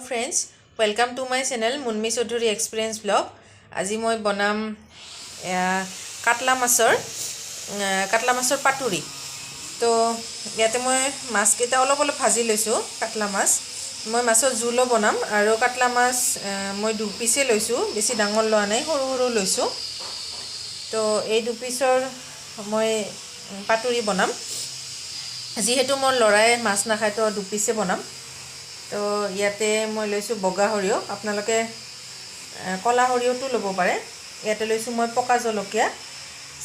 friends, welcome to my channel Munmi Chaudhary Experience Vlog. আজি মই বনাম কাটলা মাছৰ পাতুৰি। তো ইয়াতে মই মাছ কেইটা অলপ ভাজি লৈছো। কাটলা মাছ মই মাছৰ জুলো বনাম আৰু কাটলা মাছ মই দু পিসে লৈছো, বেছি ডাঙৰ লোৱা নাই, সৰু সৰু লৈছো। তো এই দু পিসৰ মই পাতুৰি বনাম। যেহেতু মোৰ লৰাই মাছ নাখায় তো দু পিসে বনাম। তো ইয়াতে মই লৈছো বগা সৰিয়হ, আপোনালোকে কলা সৰিয়হটো ল'ব পাৰে। ইয়াতে লৈছো মই পকা জলকীয়া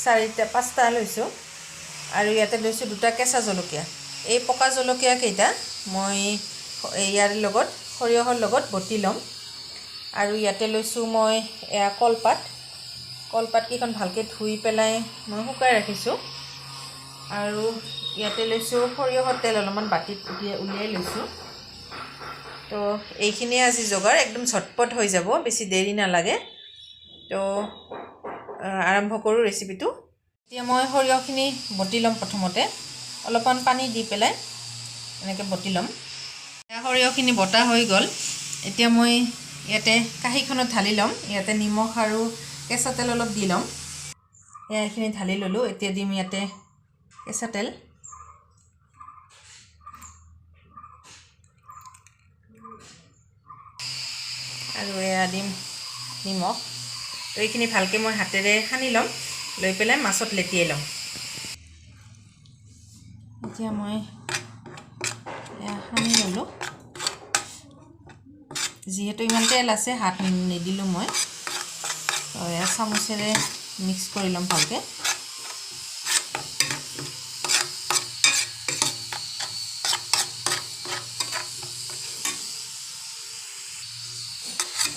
4-5টা লৈছো আৰু ইয়াতে লৈছো 2টা কেঁচা জলকীয়া। এই পকা জলকীয়া কেইটা মই ইয়াৰ লগত সৰিয়হৰ লগত বটি লম। আৰু ইয়াতে লৈছো মই কলপাত কিখন ভালকে ধুই পেলাই মই শুকাই ৰাখিছো। আৰু ইয়াতে লৈছো সৰিয়হৰ তেল অলপমান বাটিত উলিয়াই লৈছো। তো এইখিনি আজি যোগাৰ একদম ঝটপট হৈ যাব, বেছি দেৰি নালাগে। তো আৰম্ভ কৰো ৰেচিপিটো। এতিয়া মই সৰিয়হখিনি বটি লম। প্ৰথমতে অলপমান পানী দি পেলাই এনেকৈ বটি লম। সৰিয়হখিনি বটা হৈ গ'ল। এতিয়া মই ইয়াতে কাঁহীখনত ঢালি লম। ইয়াতে নিমখ আৰু কেঁচা তেল অলপ দি লম। এইখিনি ঢালি ললো। এতিয়া দিম ইয়াতে কেঁচা তেল আৰু এয়া দিম নিমখ। তো এইখিনি ভালকৈ মই হাতেৰে সানি ল'ম, লৈ পেলাই মাছত লেটিয়াই ল'ম। এতিয়া মই এয়া সানি ল'লোঁ। যিহেতু ইমান তেল আছে হাত নিদিলোঁ মই। তো এয়া চামুচেৰে মিক্স কৰি ল'ম ভালকৈ।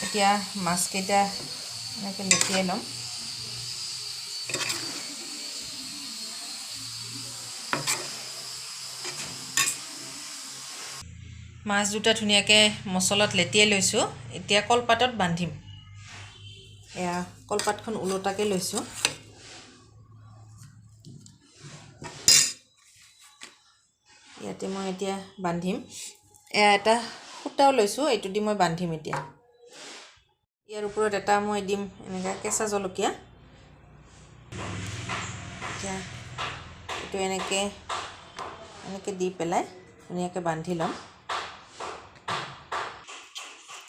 এতিয়া মাছকেইটা এনেকৈ লেটিয়াই ল'ম। মাছ দুটা ধুনীয়াকৈ মছলাত লেটিয়াই লৈছোঁ। এতিয়া কলপাতত বান্ধিম। এয়া কলপাতখন ওলোটাকৈ লৈছোঁ। ইয়াতে মই এতিয়া বান্ধিম। এয়া এটা সূতাও লৈছোঁ, এইটো দি মই বান্ধিম। এতিয়া ইয়াৰ ওপৰত এটা মই দিম এনেকৈ কেঁচা জলকীয়া। এতিয়া এইটো এনেকৈ দি পেলাই ধুনীয়াকৈ বান্ধি ল'ম।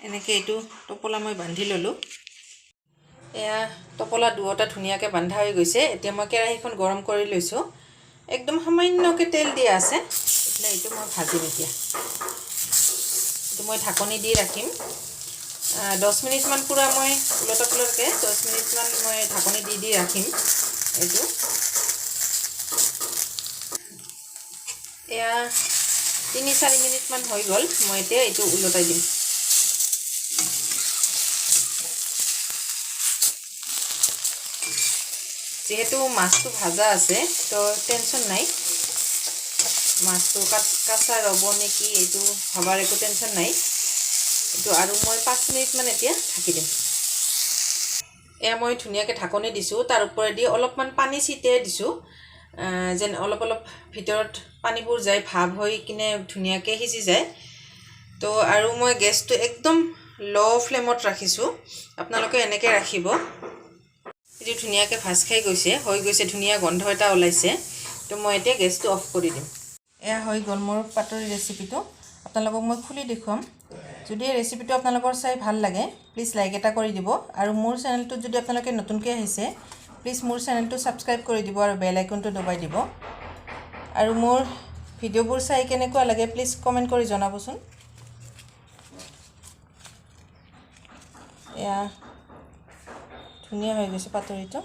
এনেকৈ এইটো টোপোলা মই বান্ধি ল'লোঁ। এয়া টোপোলা দুটা ধুনীয়াকৈ বন্ধা হৈ গৈছে। এতিয়া মই কেৰাহীখন গৰম কৰি লৈছোঁ। একদম সামান্যকৈ তেল দিয়া আছে। এতিয়া এইটো মই ভাজিম। এতিয়া এইটো মই ঢাকনি দি ৰাখিম। 10 মিনিটমান পূৰা মই উলটাকৈ 10 মিনিটমান মই ঢাকনি দি ৰাখিম। এইটো এয়া 3-4 মিনিটমান হৈ গ'ল। মই এতিয়া এইটো উলটাই দিম। যেহেতু মাছটো ভাজা আছে তো টেনশ্যন নাই। মাছটো কাঁচা ৰ'ব নেকি এইটো ভাবাৰ একো টেনশ্যন নাই। এইটো আৰু মই 5 মিনিটমান এতিয়া ঢাকি দিম। এয়া মই ধুনীয়াকৈ ঢাকনি দিছোঁ। তাৰ ওপৰেদি অলপমান পানী ছিটিয়াই দিছোঁ, যেন অলপ ভিতৰত পানীবোৰ যায়, ভাৱ হৈ কিনে ধুনীয়াকৈ সিজি যায়। তো আৰু মই গেছটো একদম ল' ফ্লেমত ৰাখিছোঁ। আপোনালোকে এনেকৈ ৰাখিব। এইটো ধুনীয়াকৈ ভাজ খাই গৈছে, হৈ গৈছে, ধুনীয়া গোন্ধ এটা ওলাইছে। তো মই এতিয়া গেছটো অফ কৰি দিম। এয়া হৈ গ'ল মোৰ পাতুৰি ৰেচিপিটো। আপোনালোকক মই খুলি দেখুৱাম। যদি এই ৰেচিপিটো আপোনালোকৰ চাই ভাল লাগে প্লিজ লাইক এটা কৰি দিব। আৰু মোৰ চেনেলটোত যদি আপোনালোকে নতুনকৈ আহিছে প্লিজ মোৰ চেনেলটো ছাবস্ক্ৰাইব কৰি দিব আৰু বেল আইকনটো দবাই দিব। আৰু মোৰ ভিডিঅ'বোৰ চাই কেনেকুৱা লাগে প্লিজ কমেণ্ট কৰি জনাবচোন। এয়া ধুনীয়া হৈ গৈছে পাতুৰিটো।